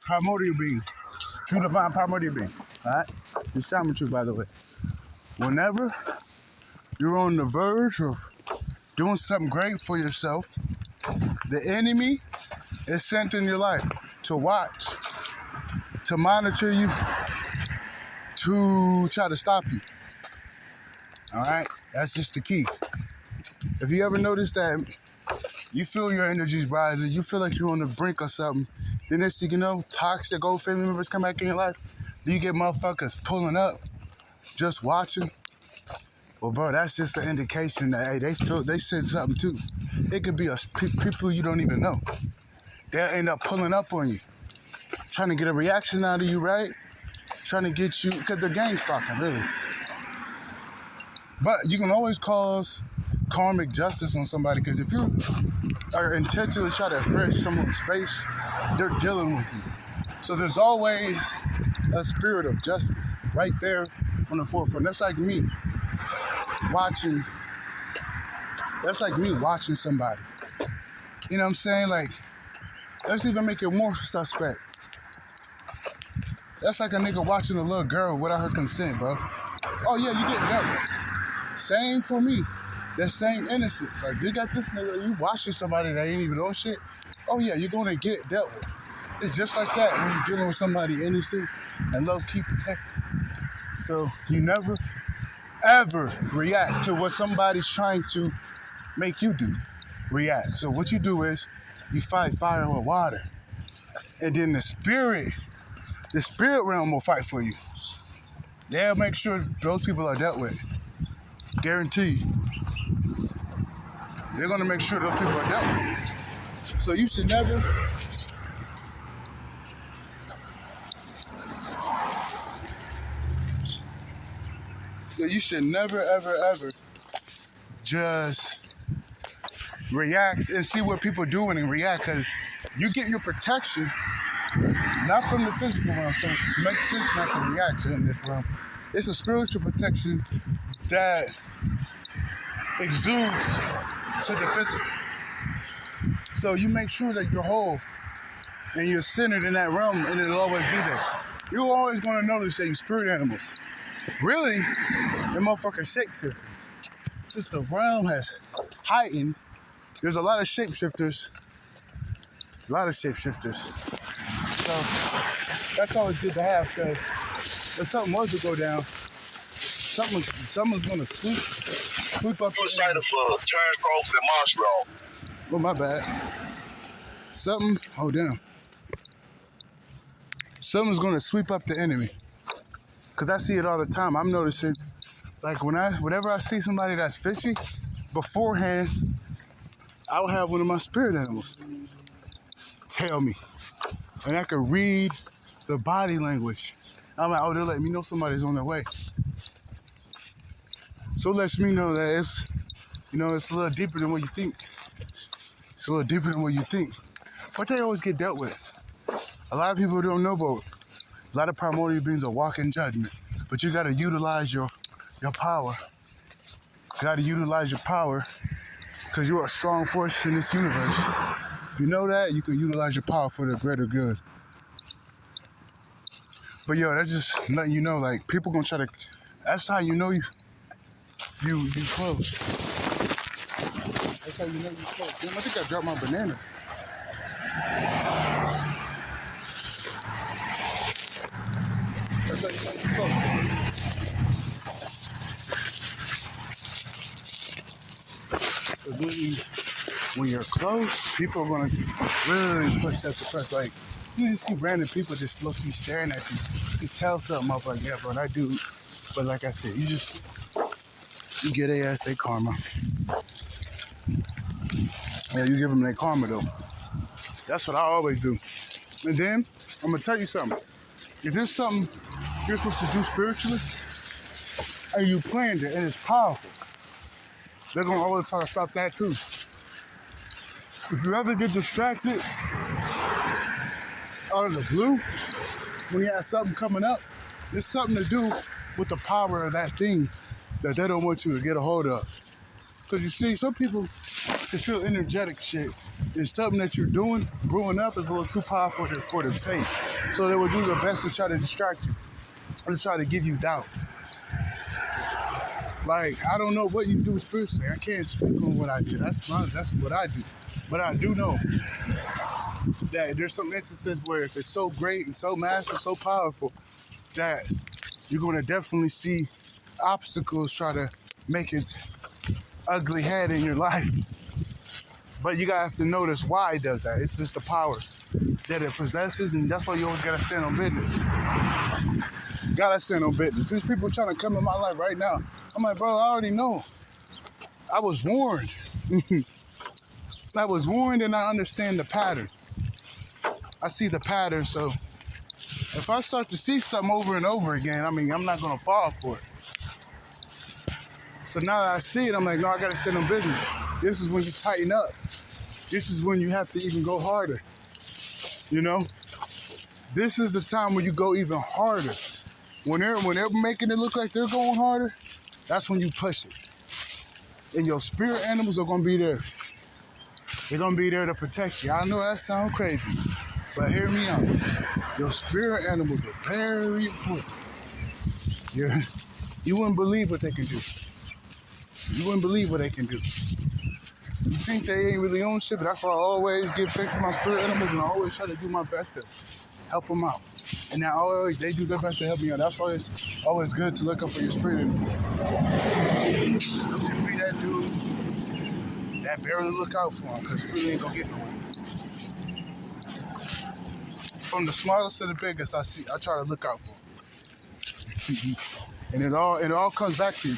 primordial being. True divine primordial being. Alright? The shaman truth, by the way. Whenever you're on the verge of doing something great for yourself, the enemy is sent in your life to watch, to monitor you, to try to stop you. Alright? That's just the key. If you ever notice that you feel your energy's rising, you feel like you're on the brink of something, then next thing you know, toxic old family members come back in your life, then you get motherfuckers pulling up, just watching. Well, bro, that's just an indication that, hey, they sense something too. It could be people you don't even know. They'll end up pulling up on you, trying to get a reaction out of you, right? Trying to get you, because they're gang stalking, really. But you can always cause karmic justice on somebody, because if you are intentionally trying to infringe someone's space, they're dealing with you. So there's always a spirit of justice right there on the forefront. That's like me watching somebody. You know what I'm saying? Like, let's even make it more suspect. That's like a nigga watching a little girl without her consent, bro. Oh yeah, you getting that. Same for me. That same innocence. Like, you got this nigga, you watching somebody that ain't even know shit. Oh yeah, you're gonna get dealt with. It's just like that when you're dealing with somebody innocent and low-key protected. So you never, ever react to what somebody's trying to make you do. React. So what you do is you fight fire with water. And then the spirit realm will fight for you. They'll make sure those people are dealt with. Guarantee you. They're gonna make sure those people are dealt with. So you should never ever just react and see what people are doing and react, because you get your protection not from the physical realm. So it makes sense not to react to in this realm. It's a spiritual protection that exudes to the physical. So you make sure that you're whole and you're centered in that realm, and it'll always be there. You're always going to notice that you spirit animals. Really, they're motherfucking shapeshifters. Since the realm has heightened, there's a lot of shapeshifters. So that's always good to have, because if something was to go down, someone's going to swoop up. Excited for Turncroft and Marshall. Oh, my bad. Someone's going to sweep up the enemy. Because I see it all the time. I'm noticing, like, whenever I see somebody that's fishy, beforehand, I'll have one of my spirit animals tell me. And I can read the body language. I'm like, oh, they're letting me know somebody's on their way. So it lets me know that it's a little deeper than what you think. But they always get dealt with. A lot of people don't know about it. A lot of primordial beings are walking judgment. But you got to utilize your power. You got to utilize your power, because you're a strong force in this universe. If you know that, you can utilize your power for the greater good. But yo, that's just letting you know, like, people gonna try to. That's how you know you close. That's how you know you close. Damn, I think I dropped my banana. That's how you know you close. When you're close, people are gonna really push that to press. Like, you just see random people just low-key staring at you. You can tell something up, like, yeah, bro, that dude. But like I said, you get their ass their karma. Yeah, you give them their karma, though. That's what I always do. And then, I'm gonna tell you something. If there's something you're supposed to do spiritually, and you planned it, and it's powerful, they're gonna always try to stop that too. If you ever get distracted out of the blue, when you have something coming up, it's something to do with the power of that thing that they don't want you to get a hold of. Because you see, some people can feel energetic shit It's something that you're doing, growing up is a little too powerful for this pace. So they will do their best to try to distract you or to try to give you doubt. Like, I don't know what you do spiritually. I can't speak on what I do. That's what I do. But I do know that there's some instances where if it's so great and so massive, so powerful, that you're going to definitely see obstacles try to make its ugly head in your life. But you gotta have to notice why it does that. It's just the power that it possesses, and that's why you always gotta stand on business. Gotta stand on business. There's people trying to come in my life right now. I'm like, bro, I already know. I was warned. I was warned, and I understand the pattern. I see the pattern, so if I start to see something over and over again, I mean, I'm not gonna fall for it. So now that I see it, I'm like, no, I gotta stand on business. This is when you tighten up. This is when you have to even go harder. You know? This is the time when you go even harder. When they're making it look like they're going harder, that's when you push it. And your spirit animals are gonna be there. They're gonna be there to protect you. I know that sounds crazy, but hear me out. Your spirit animals are very important. You wouldn't believe what they can do. You wouldn't believe what they can do. You think they ain't really on shit, but that's why I always give thanks to my spirit animals, and I always try to do my best to help them out. And now they do their best to help me out. That's why it's always good to look up for your spirit animal. Don't be that dude that barely look out for him, because you really ain't gonna get nowhere. From the smallest to the biggest, I try to look out for him. And it all comes back to you.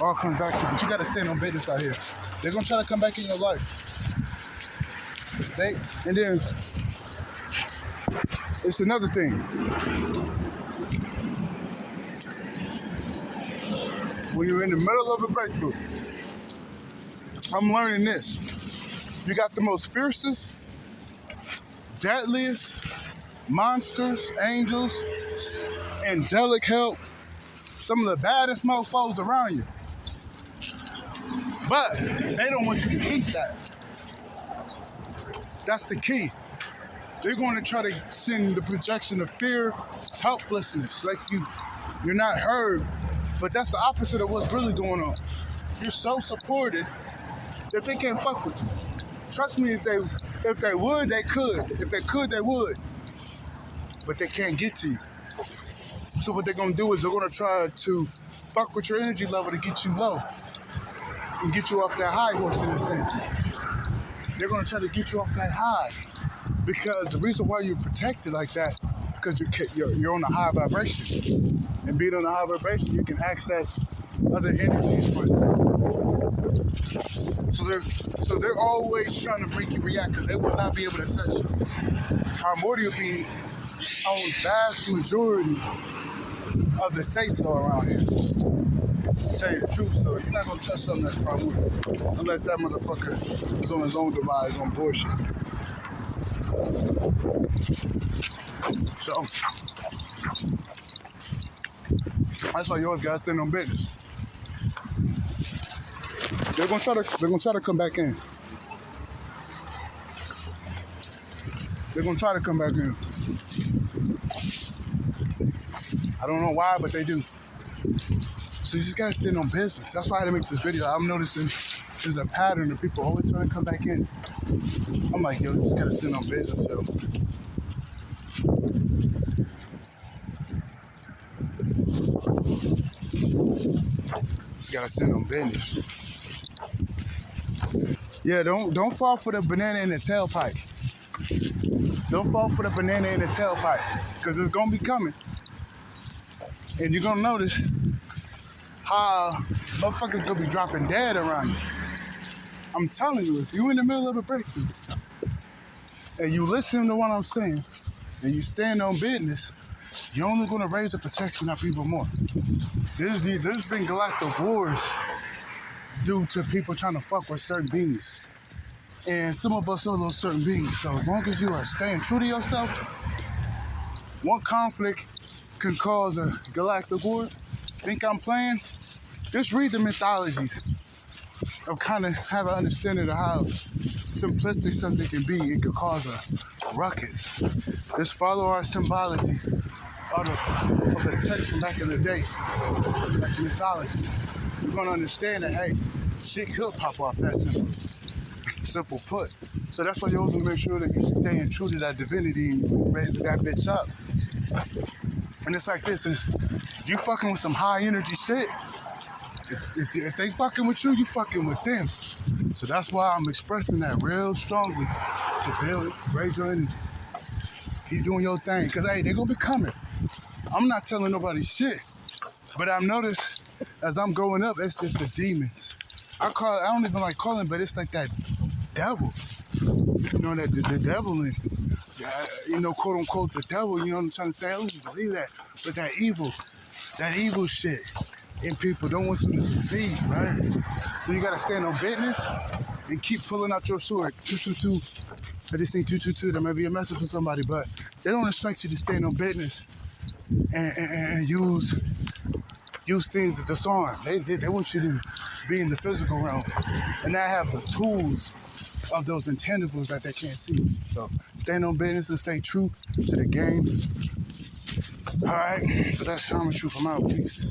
All comes back to you, but you gotta stand on business out here. They're gonna try to come back in your life. And then it's another thing. When you're in the middle of a breakthrough, I'm learning this. You got the most fiercest, deadliest monsters, angels, angelic help, some of the baddest mofos around you. But they don't want you to think that. That's the key. They're going to try to send the projection of fear, helplessness, like you're not heard. But that's the opposite of what's really going on. You're so supported that they can't fuck with you. Trust me, if they would, they could. If they could, they would. But they can't get to you. So what they're going to do is they're going to try to fuck with your energy level to get you low and get you off that high horse in a sense. They're going to try to get you off that high because the reason why you're protected like that because you're on a high vibration. And being on a high vibration, you can access other energies for you. So they're always trying to make you react because they will not be able to touch you. Primordial being owns vast majority of the say-so around here. To tell you the truth, so you're not gonna touch something that's primordial unless that motherfucker is on his own demise on bullshit. So that's why you always gotta stand on business. They're gonna try to come back in. They're gonna try to come back in. I don't know why, but they do. So you just gotta stand on business. That's why I had to make this video. I'm noticing there's a pattern of people always trying to come back in. I'm like, yo, you just gotta stand on business, yo. Just gotta stand on business. Yeah, don't fall for the banana in the tailpipe. Don't fall for the banana in the tailpipe, because it's gonna be coming. And you're gonna notice how motherfuckers gonna be dropping dead around you. I'm telling you, if you're in the middle of a breakthrough and you listen to what I'm saying and you stand on business, you're only gonna raise the protection up even more. There's been galactic wars due to people trying to fuck with certain beings. And some of us are those certain beings. So as long as you are staying true to yourself, one conflict can cause a galactic war. Think I'm playing? Just read the mythologies of kind of have an understanding of how simplistic something can be, it could cause a ruckus. Just follow our symbology, all the text from back in the day, like mythology. You're gonna understand that, hey, shit could pop off that simple put. So that's why you always make sure that you stay true to that divinity and raise that bitch up. And it's like this, if you fucking with some high energy shit, if they fucking with you, you fucking with them. So that's why I'm expressing that real strongly to build, raise your energy. Keep doing your thing, cause hey, they gonna be coming. I'm not telling nobody shit, but I've noticed as I'm growing up, it's just the demons. I don't even like calling, but it's like that devil. You know, that the devil and you know, quote unquote the devil, you know what I'm trying to say? I don't even believe that. But that evil shit in people don't want you to succeed, right? So you gotta stand on business and keep pulling out your sword. 222. I just think 222, that might be a message for somebody, but they don't expect you to stand on business and use things to disarm. They want you to be in the physical realm and not have the tools of those intangibles that they can't see. So stand on business and stay true to the game. All right, so that's Shaman Truth. I'm out. Peace.